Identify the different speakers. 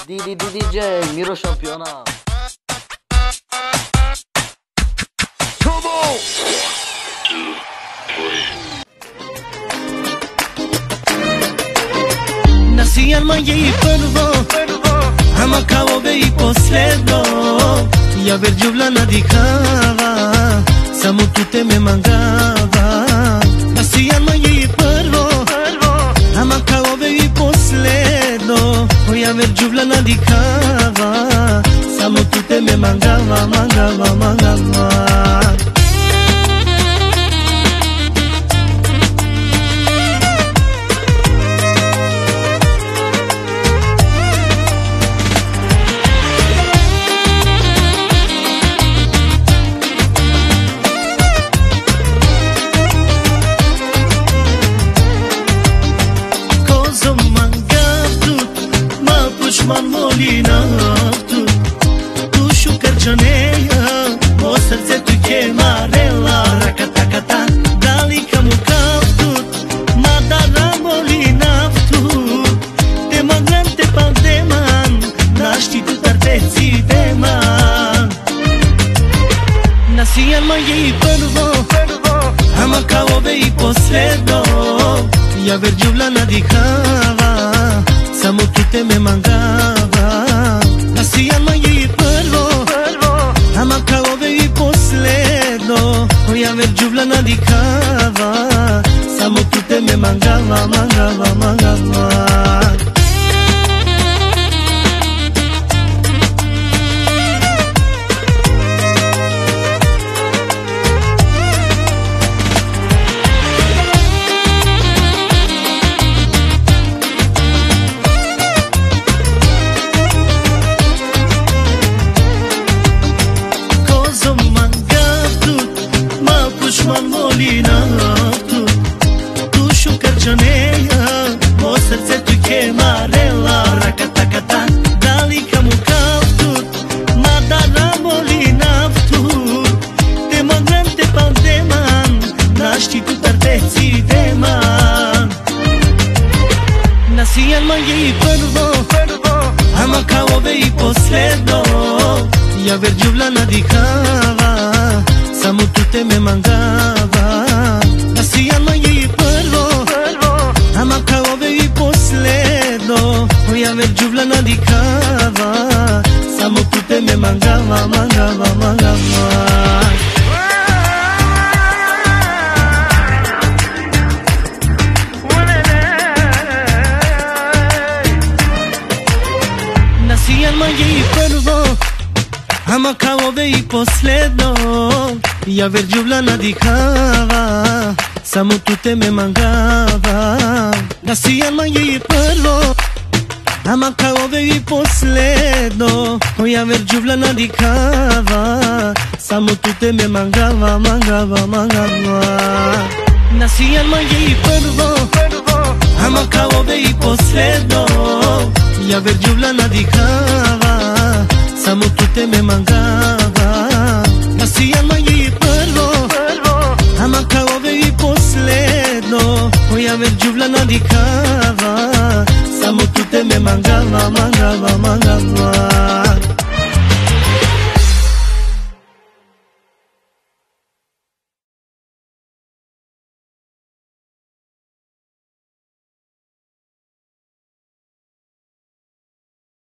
Speaker 1: DJ Miro Șampiona.
Speaker 2: Nasijal ma je I prvo, ama kao ve I posledno. Ja verđuvla nadihava, samo tu te me mangava. Nasijal ma je I prvo, ama kao ve I posledno. Ja verđuvla nadihava, samo tu te me mangava, mangava, mangava. Man voli naftu, dušu krčaneja, o srce tu je marela. Rakatakata, dali kamu kaftut, mada ramoli naftu. Te maglan te pandeman, naști tu tarteci deman. Nasijal ma je I prvo, ama kao ve I posledno. Ja verđuvla nadihava, samo tu te me mangava. Nasijal ma je I prvo, ama kao ve I posledno. Ja verđuvla nadihava, samo tu te me mangava, mangava, mangava. Man voli naftu, dušu krčaneja, o srce tu je marela. Rakatakata, dali kamu kaftut, mada ramoli naftu. Te maglan te pandeman, naști tu tarteci deman. Nasijal ma je I prvo, ama kao ve I posledno. Ja verđuvla nadihava, samo tu te me mangava. Nasijal ma je I prvo, ama kao ve I posledno. Ja verđuvla nadihava, samo tu te me mangava, mangava, mangava. Nasijal ma je I prvo, ama kao ve I posledno. Ja verđuvla nadihava, samo tu te me mangava. Nasijal ma je I prvo, ama kao ve I posledno. Ja verđuvla nadihava, samo tu te me mangava, mangava, mangava. Nasijal ma je I prvo, ama kao ve I posledno. Ja verđuvla nadihava, samo tu te me mangava. Nasijal ma je I prvo, ama kao ve I posledno. Ja verđuvla nadihava, samo tu te me mangava, mangava, mangava.